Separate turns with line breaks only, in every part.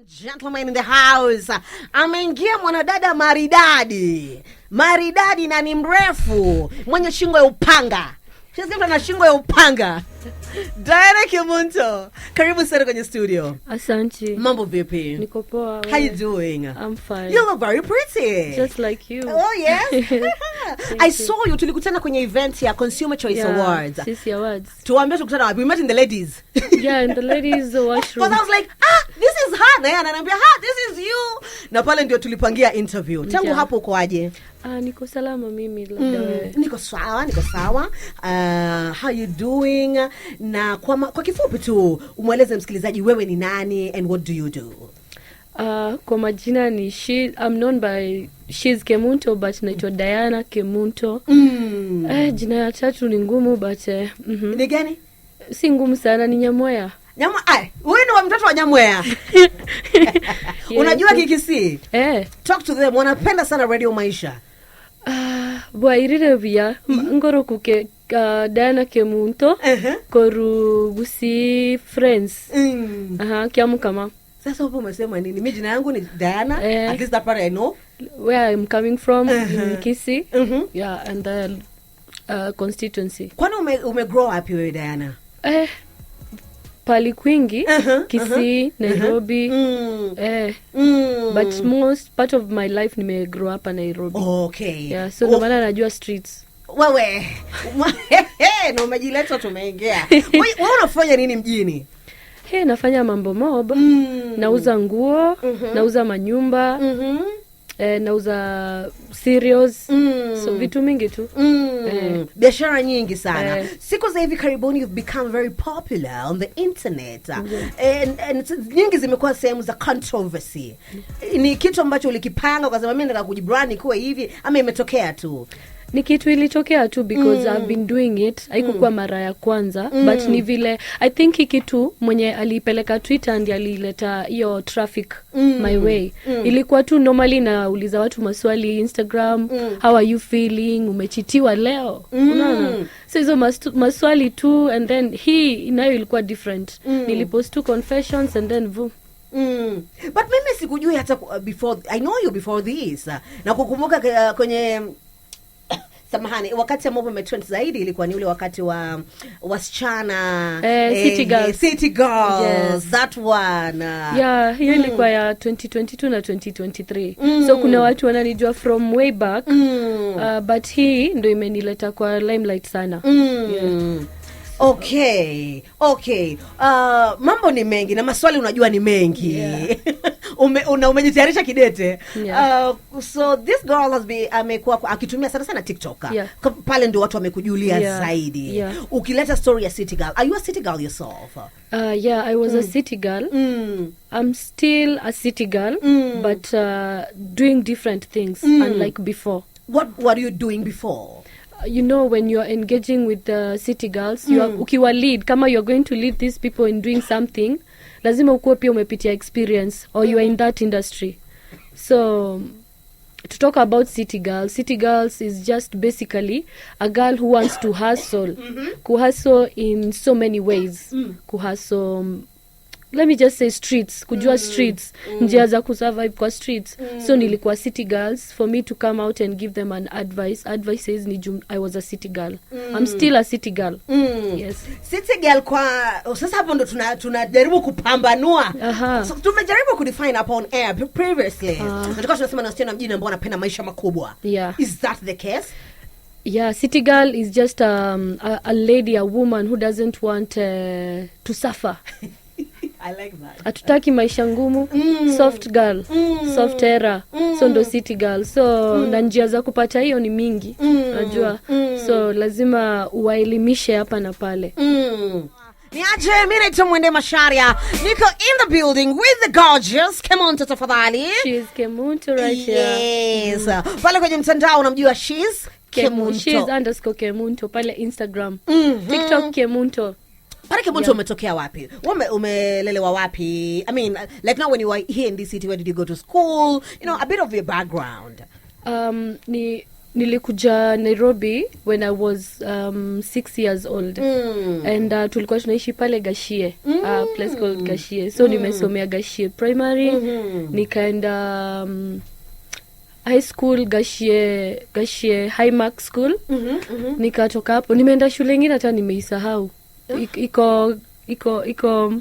Gentlemen in the house, ameingia mwanadada maridadi na ni mrefu mwenye shingo ya upanga. Sasa na shingo ya upanga. Diana Kemunto, karibu sana kwenye studio.
Asante.
Mambo vipi?
Niko poa.
How you doing?
I'm fine.
You look very pretty.
Just like you.
Oh yes. I saw you tulikutana kwenye event ya Consumer Choice Awards.
CC Awards.
Tuambie tukutana wapi? We met in the ladies.
Yeah, in the ladies washroom.
But I was like, this is her. Na ananiambia, this is you. Na pale ndio tulipangia interview. Tangu hapo uko aje?
Niko salama mimi labda wewe.
Niko sawa. How you doing? Na kwa kifupi tu umweleze msikilizaji wewe ni nani and what do you do?
Kwa majina ni I'm known by sKemunto, but naitwa Diana Kemunto. Jina ya tatu ni ngumu but
Ni gani?
Si ngumu sana, ni Nyamwea.
Wewe ni mtoto wa Nyamwea. Unajua Kikisi? Talk to them. Wanapenda sana Radio Maisha.
Bwairire vya ngoro kuke Diana Kemunto koru gusi friends. Kiamu kama.
Sasa hapo umesema nini? Mimi jina yangu ni Diana. At least that part I know.
Where I'm coming from in Kisii. Yeah, and the constituency.
Kwani ume grow up wewe Diana?
Pali kwingi, Kisii, Nairobi. But most part of my life nime grow up in Nairobi.
Okay.
Yeah, so ndo maana najua streets.
Wewe. Na umejileta tumeingia. Wewe unafanya nini mjini?
Nafanya mambo mob. Nauza nguo, nauza manyumba. Nauza cereals. So vitu mingi tu.
Biashara nyingi sana. Siku za hivi karibuni you've become very popular on the internet. And nyingi zimekuwa sehemu za controversy. Ni kitu ambacho ulikipanga kwa sababu mimi nataka kujibrand kuwe hivi ama imetokea tu?
Ni kitu ilitokea tu because I've been doing it. Haikuwa mara ya kwanza but ni vile I think kitu mwenye alipeleka Twitter ndiye alileta hiyo traffic my way. Ilikuwa tu normally nauliza watu maswali Instagram, how are you feeling, umechitiwa leo? Unaona? So hizo maswali tu, and then hii nayo ilikuwa different. Nilipost tu confessions and then
But mimi sikujui hata before. I know you before this. Na kukumbuka kwenye samahani, wakati ambapo umetrend zaidi ilikuwa ni ule wakati wa wasichana City Girls. Yes. That one.
Yeah, hiyo ilikuwa ya 2022 na 2023. So kuna watu wananijua from way back. But hii ndio imenileta kwa limelight sana. Yeah.
Okay. Mambo ni mengi na maswali unajua ni mengi. Yeah. Umejitayarisha kidete.
Yeah.
So this girl has been amekuwa akitumia sana TikTok.
Yeah.
Pale ndio watu wamekujulia zaidi.
Yeah.
Ukileta story ya City Girl. Are you a City Girl yourself?
Yeah, I was a City Girl. I'm still a City Girl, but doing different things unlike before.
What are you doing before?
You know, when you're engaging with the City Girls, ukiwa lead, kama you're going to lead these people in doing something, lazima ukuwe pia umepitia experience or you are in that industry. So to talk about City Girls is just basically a girl who wants to hustle. Kuhustle in so many ways. Kuhustle, let me just say streets, kujua streets, njia za kusurvive kwa streets. So nilikuwa City Girls for me to come out and give them an advice is I was a City Girl. I'm still a City Girl. Yes.
City Girl kwa sasa hapo ndo tunajaribu kupambanua. So tumejaribu kudefine upon air previously. Nataka tunasema na wasichana mjini ambao wanapenda maisha makubwa.
Yeah.
Is that the case?
Yeah, City Girl is just a lady, a woman who doesn't want to suffer.
I like that.
Atutaki maisha ngumu. Soft girl, soft era. So ndo City Girl. So na njia za kupata hiyo ni mingi. Najua. So lazima uwaelimishe hapa na pale.
Niaje, mimi naitwa Mwende Masharia. Niko in the building with the gorgeous Kemunto tafadhali.
She's Kemunto right here.
Yes. Pale kwenye mtandao unamjua she's Kemunto.
She's _Kemunto pale Instagram. TikTok Kemunto.
Pale Kemunto umetokea wapi? Umelelewa wapi? I mean, like now when you were here in this city, where did you go to school? You know, a bit of your background.
nilikuja Nairobi when I was 6 years old. And tulikuwa tunaishi pale Gashie, place called Gashie. So nimesomea Gashie primary, nikaenda high school Gashie High Mark School. Nikatoka hapo nimeenda shule nyingine hata nimeisahau. Iko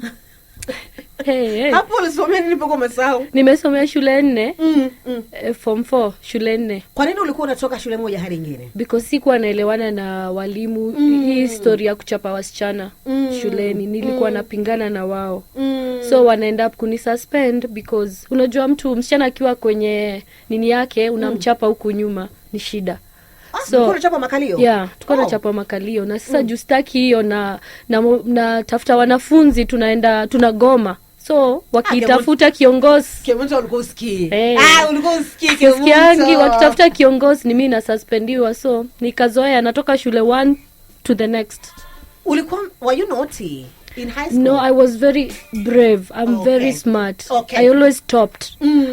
hey.
Hapo ulisomea nini mpaka umesahau?
Nimesomea shule 4. Form 4 shule 4.
Kwa nini ulikuwa unatoka shule moja hadi nyingine?
Because sikuwa naelewana na walimu. Hii story ya kuchapa wasichana shuleni nilikuwa napingana na wao. So wana end up kunisuspend because unajua msichana akiwa kwenye nini yake unamchapa huku nyuma ni shida.
So tunachapa makalio.
Yeah, tuko tunachapa makalio na sasa justaki hiyo na tafuta wanafunzi tunagoma. So wakitafuta kiongozi
Kemunto ulikuwa usikii. Ulikuwa usikii
Kemunto. Wakitafuta kiongozi ni mimi na suspendiwa. So nikazoea natoka shule 1 to the next.
Were you naughty in high school?
No, I was very brave. I'm very smart. I always topped.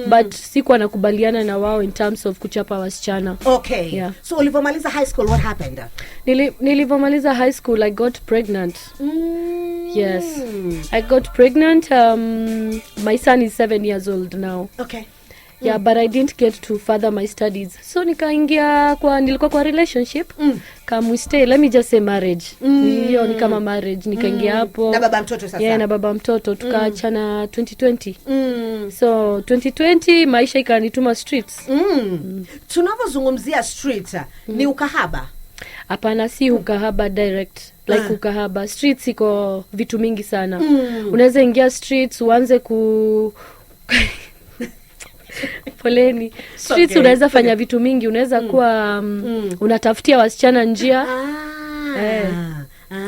But sikuwa nakubaliana na wao in terms of kuchapa wasichana.
Okay.
Yeah.
So ulipomaliza high school what happened?
Nilipomaliza high school I got pregnant. Yes. I got pregnant. My son is 7 years old now.
Okay.
Yeah, but I didn't get to further my studies. So nilikuwa kwa relationship. Come we stay, let me just say marriage. Hiyo ni kama marriage. Nikaingia hapo.
Na baba mtoto sasa.
Yeah, na baba mtoto. Tukaachana 2020. So 2020 maisha ikanituma streets.
Tunapozungumzia street ni ukahaba.
Hapana, si ukahaba direct. Like ukahaba. Streets iko vitu mingi sana. Unaweza ingia streets uanze poleni. Streets unaweza fanya vitu mingi. Unaweza kuwa unatafutia wasichana njia.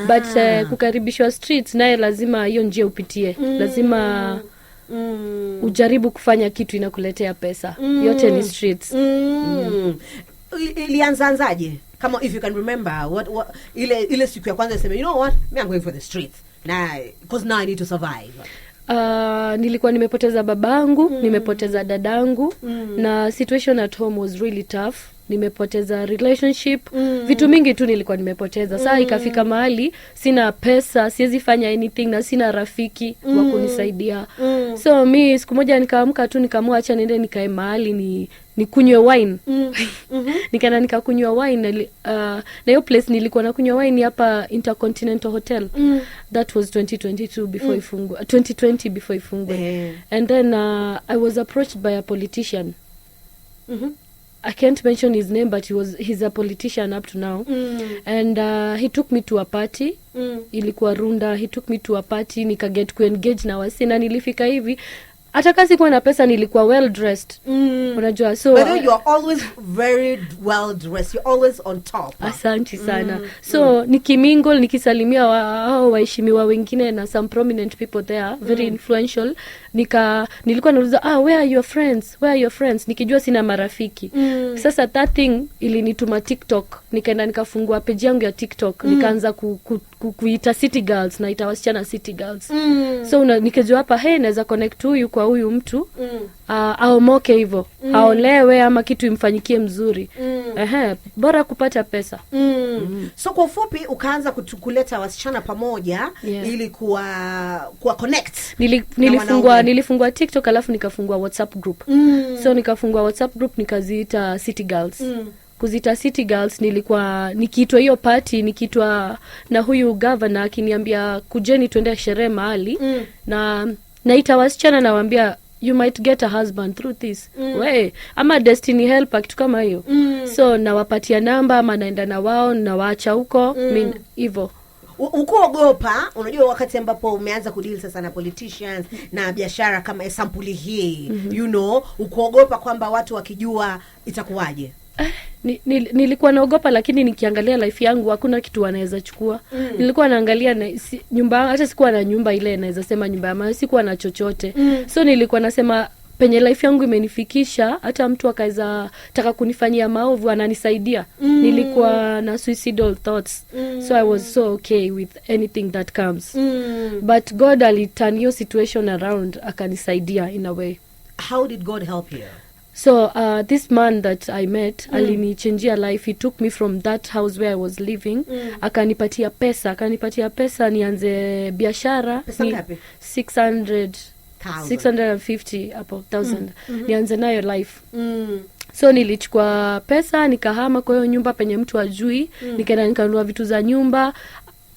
But kukaribishwa streets naye lazima hiyo njia upitie. Lazima ujaribu kufanya kitu inakuletea pesa. Yote ni streets.
Ilianzaje? Kama if you can remember what ile siku ya kwanza sema, you know what, me I'm going for the streets because now I need to survive.
Nilikuwa nimepoteza babangu, nimepoteza dadangu, na situation at home was really tough. Nimepoteza relationship, vitu mingi tu nilikuwa nimepoteza. Sasa ikafika mahali sina pesa, siwezi fanya anything na sina rafiki wa kunisaidia. So mi siku moja nikaamka tu nikaamua acha niende nikae mahali ni kunywe wine. Nikaenda nikakunywa wine na hiyo place nilikuwa nakunywa wine hapa Intercontinental Hotel. That was 2022 before ifungwe. 2020 before ifungwe. And then I was approached by a politician. I can't mention his name, but he's a politician up to now. And he took me to a party. Ilikuwa Runda. He took me to a party. Nikaget kuengage na wasi. Na nilifika hivi. Hata kasi sikuwa na pesa nilikuwa well dressed. Unajua so
but you are always very well dressed. You're always on top.
Asante sana. So nikimingle nikisalimia waheshimiwa wengine na some prominent people there, very influential. Nilikuwa nauliza where are your friends? Nikijua sina marafiki. Sasa that thing ilinituma TikTok. Nikaenda nikafungua page yangu ya TikTok. Nikaanza kuita city girls na ita wasichana city girls. So nikijua hapa naweza connect huyu kwa huyu mtu. Aomoke hivyo. Aolewe ama kitu imfanyikie mzuri. Bora kupata pesa.
So kwa ufupi ukaanza kuleta wasichana pamoja ili kuwa connect.
Nilifungua TikTok alafu nikafungua WhatsApp group. So nikafungua WhatsApp group nikaziita city girls. Kuzita city girls nilikuwa nikiitwa hiyo party, nikiitwa na huyu governor akiniambia kujeni tuende sherehe mahali na naita wasichana nawaambia you might get a husband through this. Ama destiny helper kitu kama hiyo. So nawapatia namba ama naenda na wao na waacha huko hivyo.
Ukuogopa, unajua wakati ambapo umeanza kudeal sasa na politicians na biashara kama sampuli hii, you know, ukuogopa kwamba watu wakijua itakuwaje?
Nilikuwa naogopa, lakini nikiangalia life yangu hakuna kitu wanaweza chukua. Nilikuwa naangalia nyumba, hata sikuwa na nyumba ile naweza sema nyumba ya maana, sikuwa na chochote. So nilikuwa nasema penye life yangu imenifikisha, hata mtu akaweza taka kunifanyia maovu ananisaidia. Nilikuwa na suicidal thoughts. So I was so okay with anything that comes. But God aliturn your situation around akanisaidia in a way.
How did God help you?
So this man that I met alinichangia life. He took me from that house where I was living. Akanipatia pesa nianze biashara.
Pesa ngapi?
650 hapo 1000. Nianze nayo life. So nilichukua pesa nikahama kwa hiyo nyumba penye mtu ajui. Nikaenda nikanunua vitu za nyumba.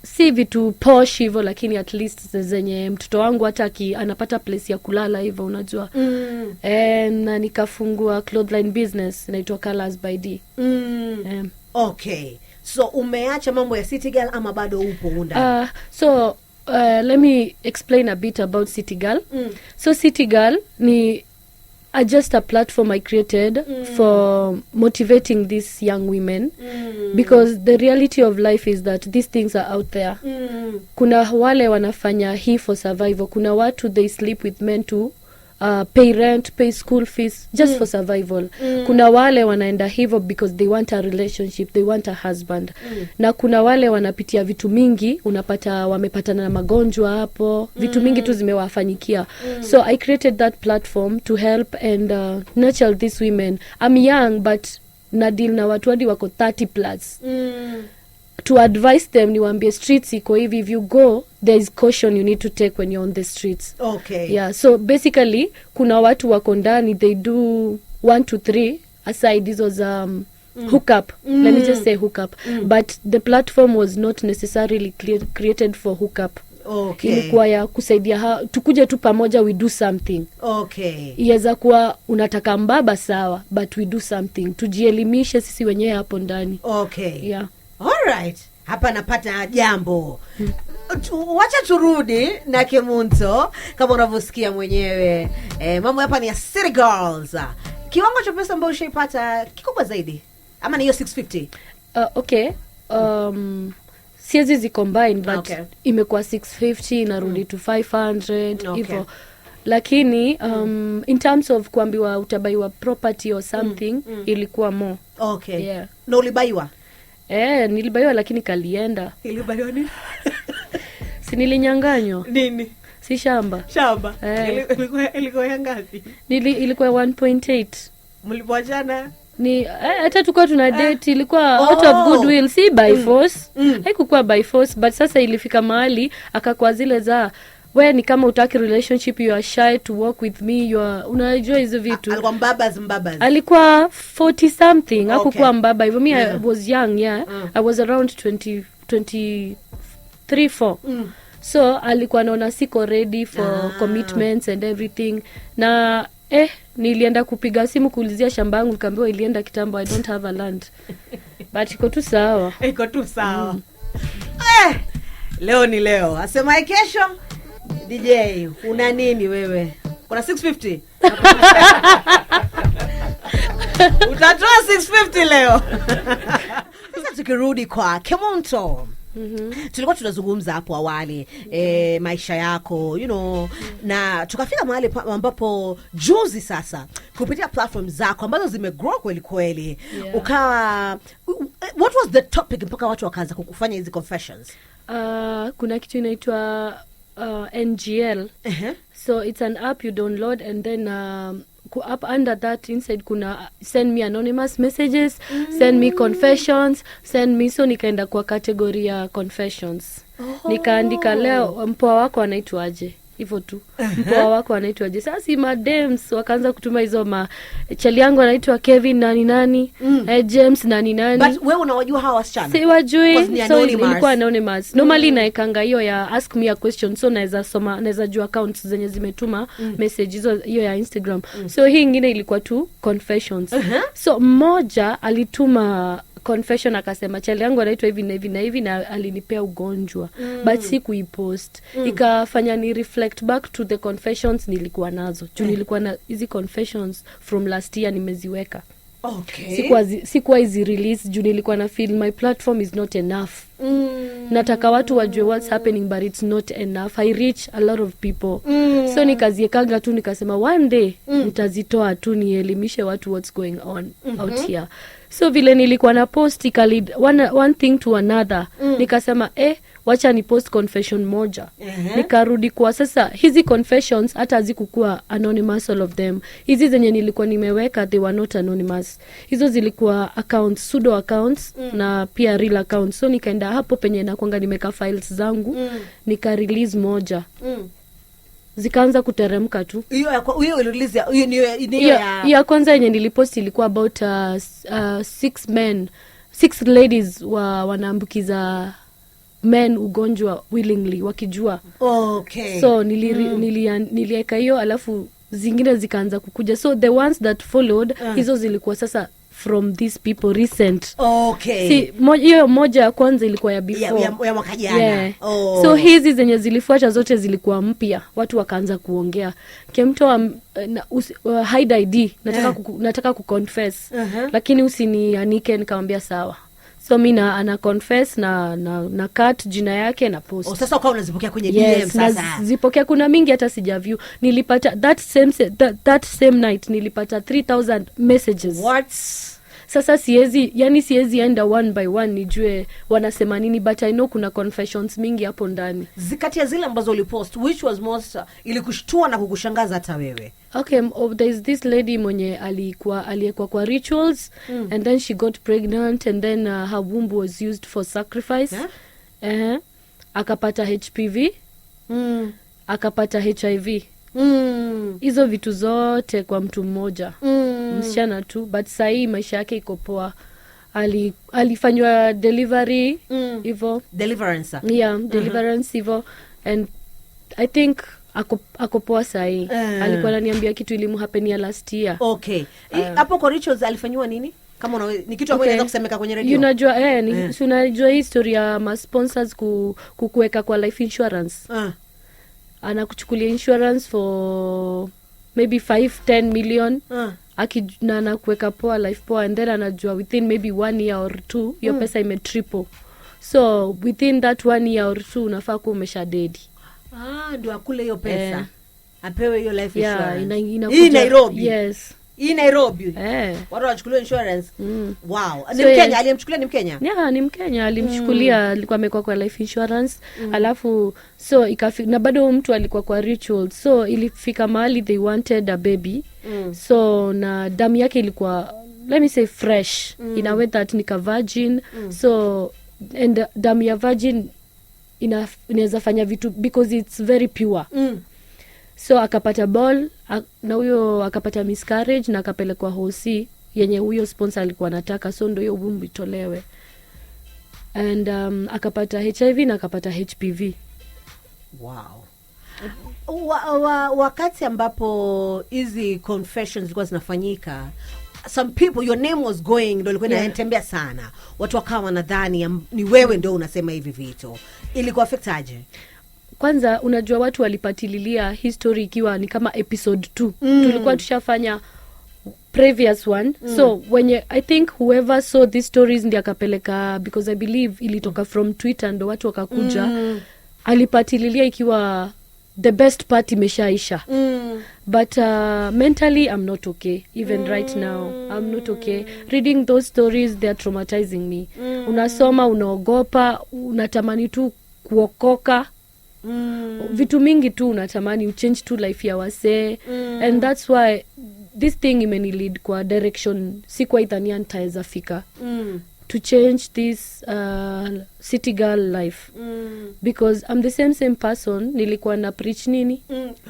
Si vitu posh hivyo, lakini at least zenye mtoto wangu hata anapata place ya kulala hivyo, unajua. Na nikafungua clothing business inaitwa Colors by D.
Okay. So umeacha mambo ya City Girl ama bado upo undani?
Let me explain a bit about City Girl. So City Girl ni just a platform I created for motivating these young women, because the reality of life is that these things are out there. Kuna wale wanafanya hii for survival. Kuna watu they sleep with men to pay rent, pay school fees just for survival. Kuna wale wanaenda hivyo because they want a relationship, they want a husband. Na kuna wale wanapitia vitu mingi, unapata wamepatana na magonjwa hapo, vitu mingi tu zimewafanyikia. So I created that platform to help and nurture these women. I'm young but na deal na watu hadi wako 30 plus. To advise them, niwaambie streets iko hivi, if you go there is caution you need to take when you're on the streets.
Okay.
Yeah, so basically kuna watu wako ndani, they do 1 to 3 aside these hook up. Let me just say hook up. But the platform was not necessarily created for hook up.
Okay.
Ilikuwa ya kusaidia tukuje tu pamoja, we do something.
Okay.
Iweza kuwa unataka mbaba sawa, but we do something. Tujielimishe sisi wenyewe hapo ndani.
Okay.
Yeah.
All right. Hapa napata jambo. Wacha turudi na Kemunto kama unavyosikia mwenyewe. Mambo hapa ni ya City Girls. Kiwango cha pesa ambacho ushaipata kikubwa zaidi ama ni hiyo 650?
Okay. Siezi zicombine but
Okay.
imekuwa 650 narudi to 500
Okay.
hivyo. Lakini in terms of kuambiwa utabaiwa property or something ilikuwa more.
Okay.
Yeah.
Na ulibaiwa?
Nilibaiwa lakini kalienda.
Ilibaiwa nini?
Si nilinyanganywa.
Nini?
Si shamba.
Shamba. Ilikuwa ya ngapi?
Ilikuwa 1.8.
Mlipoachana?
Ni hata tukao tuna date ilikuwa out of goodwill, si by force. Haikuwa by force, but sasa ilifika mahali akakuwa zile za wewe ni kama utaki relationship, you are shy to walk with me, you are unajua hizo vitu.
Alikuwa mbabas.
Alikuwa 40 something, hakukuwa mbaba hivyo. I was young, I was around 23 4. So alikuwa naona siko ready for commitments and everything. Na nilienda kupiga simu kuulizia shamba yangu, nikaambiwa ilienda kitambo, I don't have a land. But iko tu sawa.
Leo ni leo. Asema kesho DJ, una nini wewe? Kuna 650? Utatoa 650 leo. Sasa tukirudi kwa Kemunto. Tulikuwa tunazungumza hapo awali maisha yako, na tukafika mahali ambapo juzi sasa kupitia platforms zako ambazo zimegrow kweli ukawa what was the topic mpaka watu wakaanza kukufanya hizi confessions?
Kuna kitu inaitwa NGL. So it's an app you download and then up under that inside kuna send me anonymous messages, send me confessions, send me. So nikaenda kwa category ya confessions. Nikaandika leo mpoa wako anaitwaje, hivyo tu. Mpoa wako anaitwaje. Sasa si madems wakaanza kutuma hizo chali yangu anaitwa Kevin nani James nani.
But wewe unawajua hawa wasichana?
Si wajui. So ilikuwa anonymous. Normally naikanga hiyo ya ask me a question, so naweza jua accounts zenye zimetuma message hiyo ya Instagram. So hii nyingine ilikuwa tu confessions. So mmoja alituma confession akasema chali yangu anaitwa hivi na hivi na hivi na alinipea ugonjwa, but si kuipost. Ikafanya ni reflect back to the confessions nilikuwa nazo. Nilikuwa na hizi confessions from last year nimeziweka. Okay. Sikuwa hizi release juu nilikuwa na feel my platform is not enough. Nataka watu wajue what's happening but it's not enough. I reach a lot of people. So nikaziekanga tu nikasema one day nitazitoa tu nielimishe watu what's going on out here. So vile nilikuwa na post ikalid one thing to another. Nikasema wacha ni post confession moja. Nikarudi kwa sasa hizi confessions hata hazikuwa anonymous all of them. Hizi zenye nilikuwa nimeweka they were not anonymous. Hizo zilikuwa accounts, pseudo accounts na pia real accounts. So nikaenda hapo penye na kwanga nimeka files zangu nika release moja. Zikaanza kuteremka tu.
Hiyo release
ya kwanza yenye nilipost ilikuwa about 6 ladies wanaambukiza men ugonjwa willingly wakijua.
Okay.
So nilieka hiyo alafu zingine zikaanza kukuja. So the ones that followed hizo zilikuwa sasa from these people recent.
Okay.
Si hiyo moja ya kwanza ilikuwa ya before.
Ya mwaka jana.
So hizi zenye zilifuata zote zilikuwa mpya. Watu wakaanza kuongea. Kemunto hide ID. Nataka kuconfess. Lakini usinianike, nikamwambia sawa. So mimi ana confess na cut jina yake na post.
Sasa ukawa unazipokea kwenye DM sasa.
Zipokea kuna mingi hata sijaview. Nilipata that same night nilipata 3000 messages.
What?
Sasa siwezi enda one by one nijue wanasema nini, but I know kuna confessions mingi hapo ndani.
Zikati ya zile ambazo ulipost, which was most ilikushtua na kukushangaza hata wewe?
Okay, there is this lady mwenye aliyekuwa kwa rituals and then she got pregnant and then her womb was used for sacrifice. Akapata HPV, akapata HIV. Hizo vitu zote kwa mtu mmoja. Msichana tu, but sahi maisha yake iko poa. Alifanywa delivery hivyo.
Deliverance.
Yeah, deliverance hivyo. And I think ako poa sahi. Alikuwa ananiambia kitu ilimuhapenia last year.
Okay. Hapo kwa rituals alifanywa nini? Kama ni kitu ambacho inaweza kusemeka kwenye radio.
Unajua unajua history ya ma sponsors kukuweka kwa life insurance. Anakuchukulia insurance for maybe 5-10 million. Na anakuweka poa life poa, and then anajua within maybe 1 year or 2 your pesa ime triple. So within that 1 year or 2 unafaa kuwa umesha dedi.
Ndio akule hiyo pesa. Apewe hiyo life insurance.
Hii
Nairobi.
Yes.
Hii Nairobi. Watu wanachukulia insurance. Wow. Ni
So
Mkenya, aliyemchukulia ni Mkenya?
Yeah, ni Mkenya. Alimchukulia, alikuwa amekuwa kwa life insurance. Alafu so na bado mtu alikuwa kwa ritual. So ilifika mahali they wanted a baby. So na damu yake ilikuwa, let me say, fresh. In a way that nika virgin. So and damu ya virgin inaweza fanya vitu because it's very pure. So akapata ball na huyo akapata miscarriage na akapelekwa hosi yenye huyo sponsor alikuwa anataka. So ndio hiyo womb itolewe. And akapata HIV na akapata HPV.
Wow. Wakati ambapo hizi confessions zilikuwa zinafanyika, some people, your name was going, ndio ilikuwa inatembea sana. Watu wakawa wanadhani ni wewe ndio unasema hivi vitu. Ilikuwa affect aje?
Kwanza unajua watu walipatililia history ikiwa ni kama episode 2. Tulikuwa tushafanya previous one. So when I think whoever saw these stories ndi akapeleka, because I believe ilitoka from Twitter ndo watu wakakuja. Alipatililia ikiwa the best part imeshaisha. But mentally I'm not okay. Even right now I'm not okay. Reading those stories, they are traumatizing me. Unasoma, unaogopa, unatamani tu kuokoka. Vitu mingi tu unatamani uchange tu life ya wasee. And that's why this thing imeni lead kwa direction sikuwa idhania nitaweza fika. To change this city girl life. Because I'm the same person. Nilikuwa na preach nini?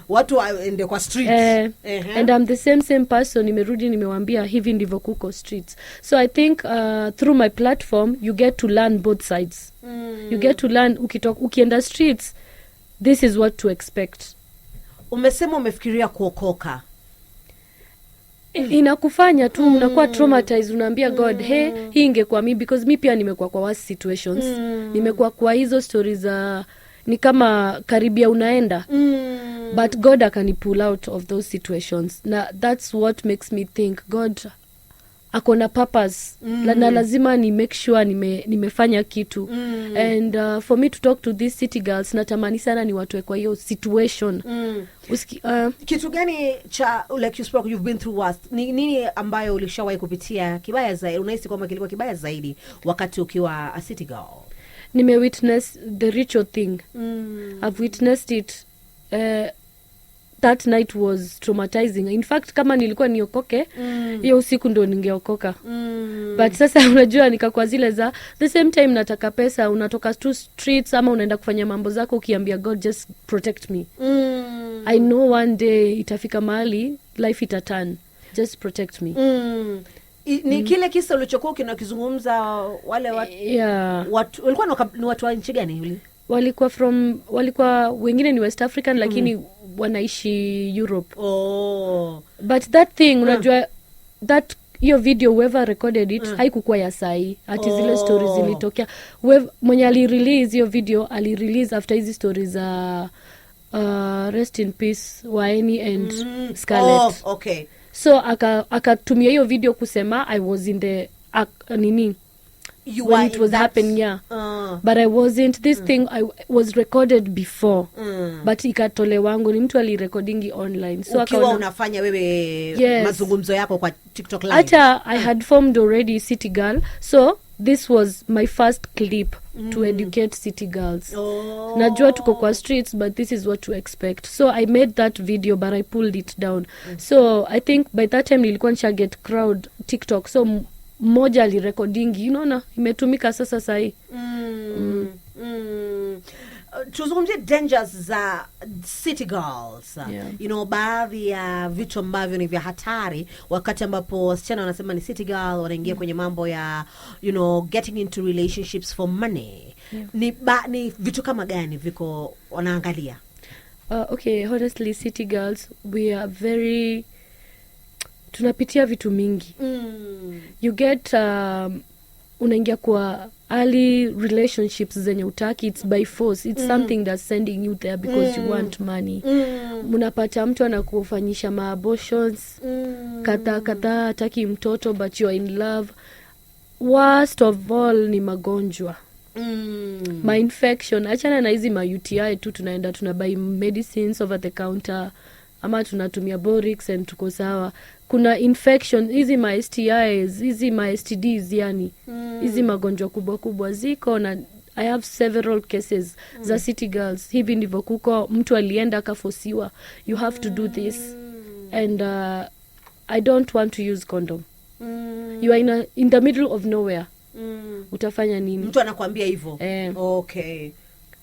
Watu waende kwa streets.
And I'm the same person. Nimerudi nimewambia hivi ndivyo kuko streets. So I think through my platform you get to learn both sides. You get to learn ukienda streets, this is what to expect.
Umesema umefikiria kuokoka.
Inakufanya tu unakuwa traumatized, unaambia God, hii ingekuwa mimi, because mimi pia nimekuwa kwa worse situations. Nimekuwa kwa hizo stories ni kama karibia unaenda. But God akani pull out of those situations. Na that's what makes me think God akona purpose. Na lazima ni make sure nimefanya kitu. And for me to talk to these city girls, natamani sana ni watu kwa hiyo situation.
Kitu gani cha, like you spoke, you've been through worst. Nini ambayo ulishawahi kupitia kibaya zaidi? Unahisi kwamba kilikuwa kibaya zaidi wakati ukiwa a city girl?
nimewitness the ritual thing. I've witnessed it. That night was traumatizing. In fact, kama nilikuwa niokoke hiyo usiku ndo ningeokoka. But sasa unajua nikakuwa zile za the same time nataka pesa, unatoka tu streets ama unaenda kufanya mambo zako ukiambia God just protect me. I know one day itafika mahali life itaturn, just protect me.
Ni kile kisa ulichokuwa kinakizungumza wale watu walikuwa ni watu wa nchi gani? Walikuwa wengine ni West African lakini wanaishi Europe. But that thing unajua that hiyo video whoever recorded it haikukuwa ya sahi. Ati zile stories zilitokea. Mwenye alirelease hiyo video alirelease after hizi stories za rest in peace Waeni and Scarlett. Okay.
So akatumia hiyo video kusema I was in the when it was happening, yeah. But I wasn't. This thing I was recorded before. But ikatolewangu ni mtu alirecordingi online. So
ukiwa unafanya wewe mazungumzo yako kwa TikTok live.
Hata I had formed already City Girl. So this was my first clip to educate city girls. Najua tuko kwa streets, but this is what to expect. So I made that video, but I pulled it down. So I think by that time nilikuwa nisha get crowd TikTok. So moja alirecordingi, unaona imetumika sasa sahi.
Tuzungumzie dangers za city girls. Baadhi ya vitu ambavyo ni vya hatari wakati ambapo wasichana wanasema ni city girl, wanaingia kwenye mambo ya getting into relationships for money. Ni vitu kama gani viko wanaangalia?
Okay, honestly city girls we are very tunapitia vitu mingi. You get unaingia kwa early relationships zenye utaki, it's by force, it's something that's sending you there because you want money. Unapata mtu anakufanyisha ma-abortions, kata hataki mtoto but you're in love. Worst of all ni magonjwa. Ma-infection, achana na hizi ma-UTI tu, tunaenda tunabuy medicines over the counter ama tunatumia Borix and tuko sawa. Kuna infection, hizi ma STIs, hizi ma STDs, yani hizi magonjwa kubwa ziko, na I have several cases za city girls. Hivi ndivyo kuko, mtu alienda akafosiwa, you have to do this and I don't want to use condom. You are in the middle of nowhere. Utafanya nini?
Mtu anakuambia hivyo. Okay.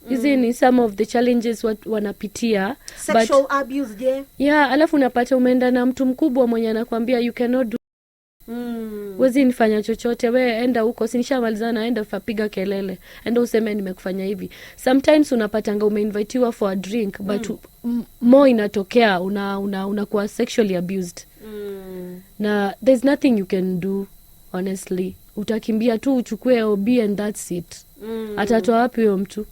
Hizi ni some of the challenges wanapitia.
Sexual abuse, je?
Yeah, alafu unapata umeenda na mtu mkubwa mwenye anakuambia you cannot do. Wezi nifanya chochote, we enda huko, sinishamalizana, enda fapiga kelele, enda useme nimekufanya hivi. Sometimes unapatanga umeinvitiwa for a drink but more inatokea unakuwa sexually abused. Na there's nothing you can do honestly. Utakimbia tu uchukue OB and that's it. Atatoa wapi huyo mtu?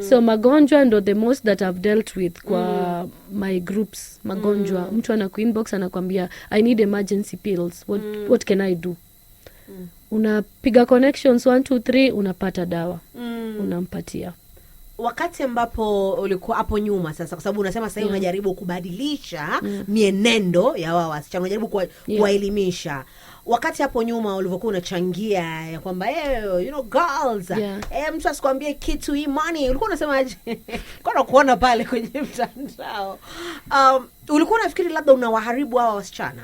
So magonjwa ndo the most that I've dealt with kwa my groups. Magonjwa, mtu anakuinbox anakuambia I need emergency pills, what can I do? Unapiga connections 1 2 3 unapata dawa. Unampatia.
Wakati ambapo ulikuwa hapo nyuma sasa, kwa sababu unasema sasa unajaribu kubadilisha mienendo ya wao wasichana, unajaribu kuwaelimisha. Wakati hapo nyuma ulivyokuwa unachangia ya kwamba girls, mtu asikwambie kitu hii money, ulikuwa unasema aje? Kwa kuona pale kwenye mtandao, ulikuwa unafikiri labda unawaharibu hawa wasichana?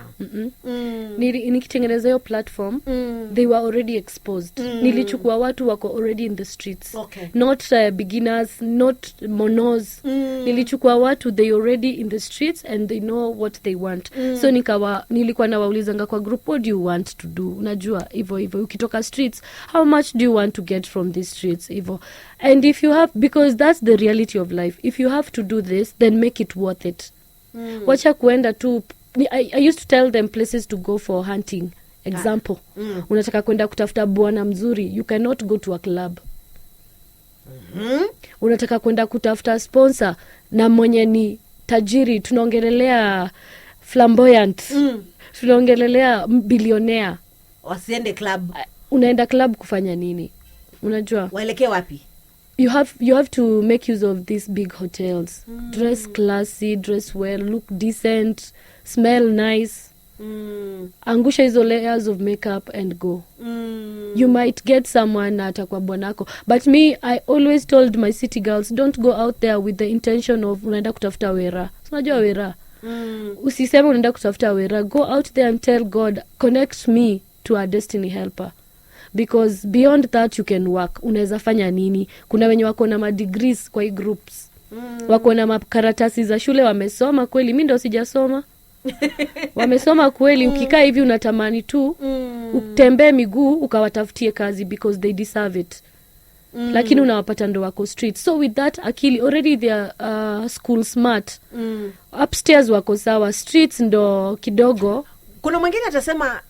Nikitengeneza hiyo platform, they were already exposed. Nilichukua watu wako already in the streets. Not beginners, not monos. Nilichukua watu they already in the streets and they know what they want. So nilikuwa nawaulizanga kwa group, what do you want to do? Unajua hivyo ukitoka streets, how much do you want to get from these streets? Hivyo. And if you have, because that's the reality of life, if you have to do this, then make it worth it. Wacha kuenda tu. I used to tell them places to go for hunting. Example, unataka kwenda kutafuta bwana mzuri, you cannot go to a club. Unataka kwenda kutafuta sponsor na mwenye ni tajiri, tunaongelelea flamboyant, tunaongelelea billionaire.
Wasiende club.
Unaenda club kufanya nini? Unajua
waelekee wapi?
You have to make use of these big hotels. Dress classy, dress well, look decent, smell nice. angusha hizo layers of makeup and go. You might get someone na atakuwa bwanako, but me, I always told my city girls, don't go out there with the intention of unaenda kutafuta wera. Unajua wera, usiseme unaenda kutafuta wera. Go out there and tell God, connect me to a destiny helper, because beyond that you can work. Unaweza fanya nini? Kuna wenye wako na madegrees kwa hii groups, wako na makaratasi za shule, wamesoma kweli. Mimi ndo sijasoma. Wamesoma kweli. Ukikaa hivi unatamani tu utembee miguu ukawatafutie kazi, because they deserve it. Lakini unawapata ndo wako street. So with that akili, already they are school smart. Upstairs wako sawa, streets ndo kidogo.
Kuna mwingine atasema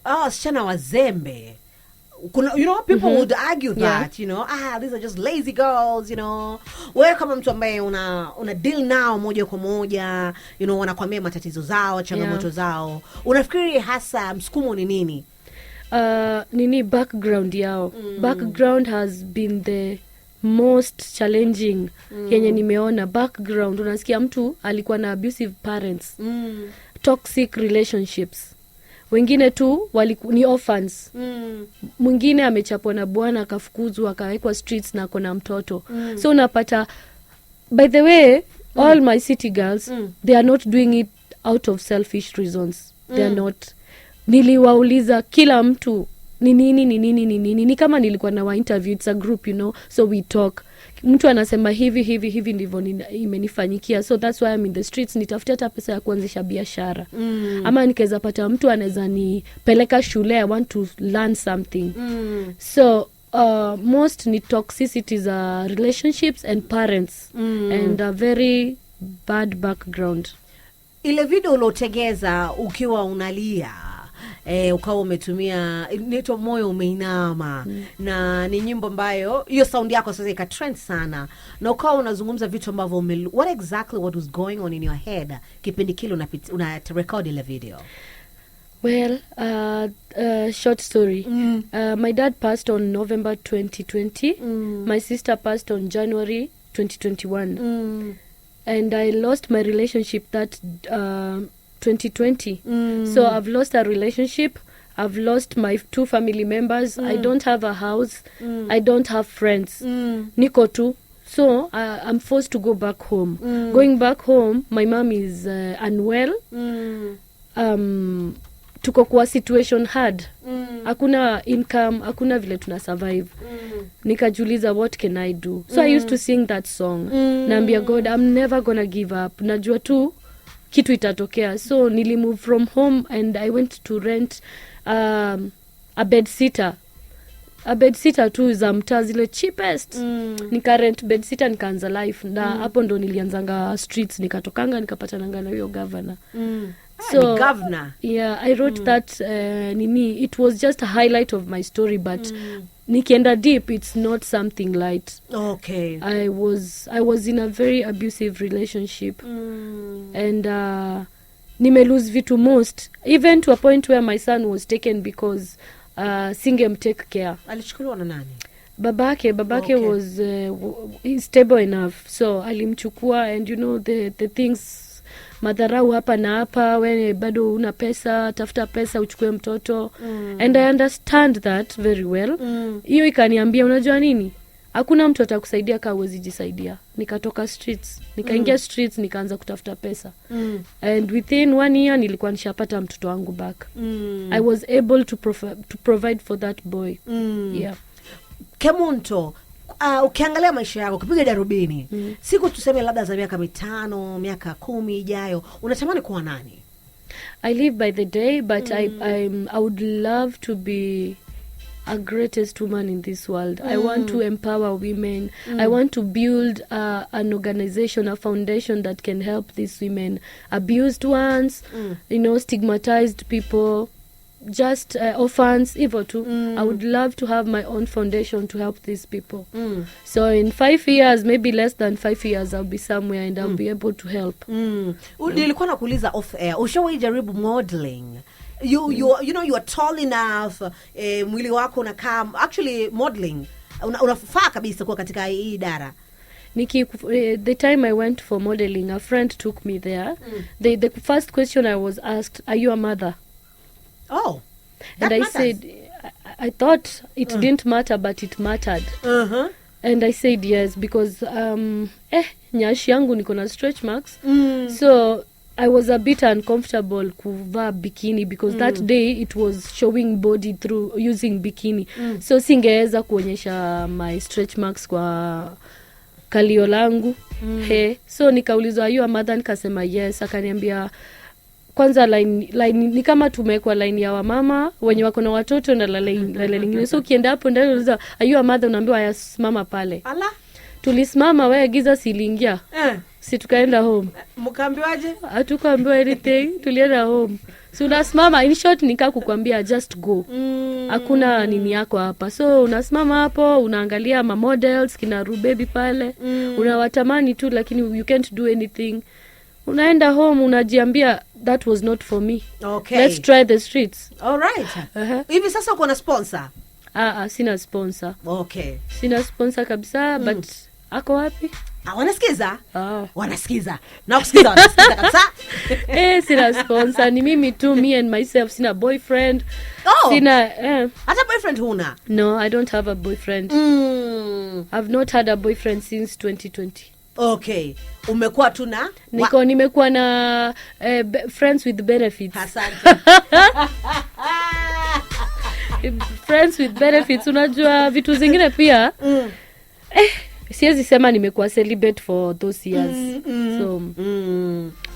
wasichana wazembe. Kuna, you know, people would argue that, you know, these are just lazy girls, you know. Wewe kama mtu ambaye una deal nao moja kwa moja, you know, wanakwambia matatizo zao, changamoto zao. Unafikiri hasa msukumo ni nini?
Nini background yao? Background has been the most challenging yenye nimeona. Background, unasikia mtu alikuwa na abusive parents, toxic relationships. Wengine tu ni orphans. Mwingine amechapwa na bwana akafukuzwa akawekwa streets na kona mtoto. So unapata, by the way, all my city girls, they are not doing it out of selfish reasons. They are not. Niliwauliza kila mtu ni nini. Ni kama nilikuwa na interview, it's a group, you know, so we talk. Mtu anasema hivi ndivyo imenifanyikia. So that's why I'm in the streets. Nitafutia hata pesa ya kuanzisha biashara. Ama nikaweza pata mtu anaweza nipeleka shule, I want to learn something. So most ni toxicity za relationships and parents and a very bad background.
Ile video ulotegeza ukiwa unalia, ukawa umetumia neto moyo umeinama, na ni nyimbo ambayo hiyo sound yako sasa ika trend sana, na ukawa unazungumza vitu ambavyo what was going on in your head kipindi kile una record ile video?
Well, short story. My dad passed on November 2020. My sister passed on January 2021. And I lost my relationship that 2020. So I've lost a relationship. I've lost my 2 family members. I don't have a house. I don't have friends. Niko tu. So I'm forced to go back home. Going back home, my mom is unwell. Tuko kwa situation hard. Hakuna income, hakuna vile tuna survive. Nikajuliza, what can I do? So I used to sing that song. Naambia God, I'm never gonna give up. Najua tu kitu itatokea. So nilimove from home and I went to rent a bed sitter. A bed sitter tu za mtaa zile cheapest. Nika rent bed sitter, nikaanza life. Na hapo ndo nilianzanga streets, nikatokanga nikapatana na hiyo governor. So
governor,
yeah, I wrote that it was just a highlight of my story, but nikienda deep, it's not something light.
Okay.
I was in a very abusive relationship. And nime lose vitu most, even to a point where my son was taken because singem take care.
Alichukuliwa na nani?
Babake okay. Was he's stable enough, so alimchukua. And you know the things, madharau hapa na hapa, wewe bado una pesa, tafuta pesa uchukue mtoto. And I understand that very well. Hiyo ikaniambia, unajua nini, hakuna mtu atakusaidia kama huwezi jisaidia. Nikatoka streets, nikaingia streets, nikaanza kutafuta pesa. And within 1 year nilikuwa nishapata mtoto wangu back. I was able to provide for that boy. Yeah.
Kemunto, ukiangalia maisha yako kupiga darubini, siku tuseme labda za miaka 5, miaka 10 ijayo, unatamani kuwa nani?
I live by the day, but I would love to be a greatest woman in this world. I want to empower women. I want to build an organization, a foundation that can help these women, abused ones, you know, stigmatized people, just orphans, even too. I would love to have my own foundation to help these people. So in 5 years, maybe less than 5 years, I'll be somewhere and I'll be able to help.
Nilikuwa nakuuliza off air, ushawahi jaribu modeling? You know, you are tall enough, mwili wako unakaa, actually modeling unafaa kabisa kuwa katika hii idara.
the time I went for modeling, a friend took me there. The first question I was asked, are you a mother?
Oh,
and I said, I thought it didn't matter, but it mattered. And I said yes, because nyashi yangu niko na stretch marks. So I was a bit uncomfortable kuvaa bikini, because that day it was showing body through using bikini. So singeweza kuonyesha my stretch marks kwa kalio langu. So nikaulizwa, are you a mother? Nikasema yes. Akaniambia kwanza line ni kama tumewekwa line ya wamama wenye wako na watoto na line nyingine. So ukienda hapo ndani unauliza, are you a mother? Unaambiwa yasimama pale. Ala. Tulisimama, wewe giza siliingia. Si tukaenda home.
Mkaambiwaje?
Hatukaambiwa anything, tulienda home. So unasimama, in short nika kukwambia just go. Hakuna nini yako hapa. So unasimama hapo, unaangalia ma models kina Rubaby pale. Unawatamani tu, lakini you can't do anything. Unaenda home, unajiambia that was not for me.
Okay.
Let's try the streets.
All right. Hivi sasa uko na sponsor?
Sina sponsor.
Okay.
Sina sponsor kabisa, but ako wapi?
Wanasikiza? Wanasikiza. Na kusikiza wanasikiza kabisa.
Sina sponsor. Ni mimi tu, me and myself. Sina boyfriend. Sina
hata boyfriend huna?
No, I don't have a boyfriend. I've not had a boyfriend since 2020.
Okay. Umekuwa tu na?
Nimekuwa na friends with benefits.
Asante.
Friends with benefits, unajua vitu zingine pia. Siwezi sema nimekuwa celibate for those years.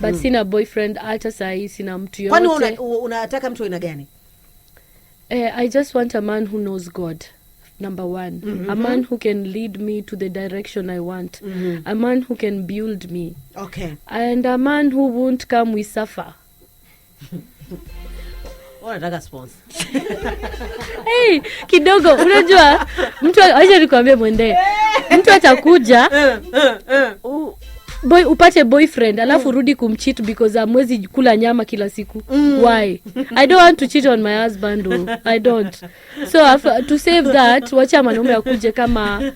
But sina boyfriend hata sahi, sina mtu yote.
Kwani unataka mtu aina gani?
I just want a man who knows God. Number one. A man who can lead me to the direction I want. A man who can build me.
Okay.
And a man who won't come with suffer.
Unataka sponsor?
Kidogo, unajua mtu acha nikwambie mwende. Mtu atakuja upate boyfriend alafu rudi kumcheat because amwezi kula nyama kila siku. Why? I don't want to cheat on my husband. I don't. So to save that, wacha mwanaume akuje kama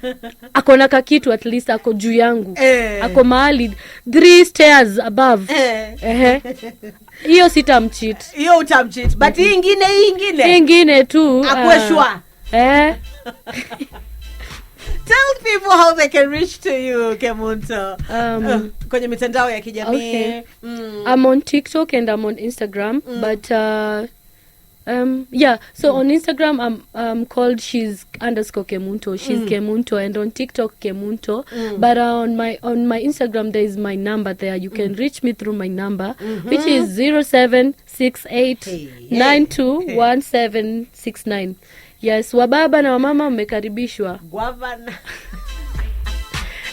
akona kakitu, at least ako juu yangu. Ako mahali 3 stairs above. Hiyo sitamcheat.
Hiyo utamcheat. But hii ingine
tu
akweshwa. Tell people how they can reach to you, Kemunto. Kwenye mitandao ya kijamii.
Okay. I'm on TikTok and I'm on Instagram, but so on Instagram I'm called she's_Kemunto. She's Kemunto, and on TikTok Kemunto. But on my Instagram there is my number there. You can reach me through my number, which is 0768921769. Yes, wababa na wamama mmekaribishwa.
Governor.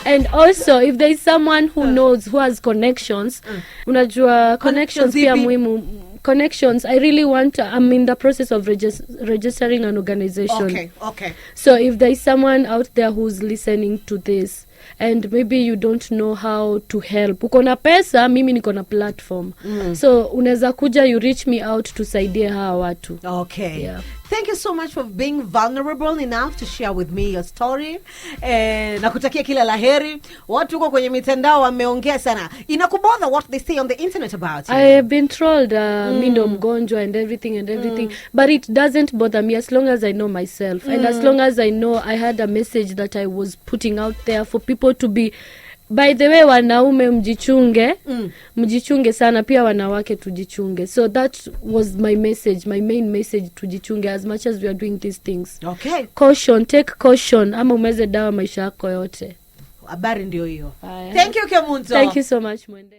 And also, if there is someone who knows, who has connections, unajua connections pia muhimu. Connections, I really want, I'm in the process of registering an organization.
Okay.
So if there is someone out there who's listening to this, and maybe you don't know how to help, uko na pesa, mimi niko na platform. So unaweza kuja, you reach me out tusaidia hawa watu.
Okay. Yeah. Thank you so much for being vulnerable enough to share with me your story. Nakutakia kila laheri. Watu uko kwenye mitandao wameongea sana. Inakubother what they say on the internet about you?
I have been trolled, mi ndo mgonjwa and everything. But it doesn't bother me as long as I know myself. And as long as I know I had a message that I was putting out there for people to be. By the way, wanaume mjichunge sana, pia wanawake tujichunge. So that was my message, my main message, tujichunge as much as we are doing these things.
Okay.
Caution, take caution, ama umeze dawa maisha yako yote.
Habari ndio hiyo. Thank you, Kemunto.
Thank you so much, Mwende.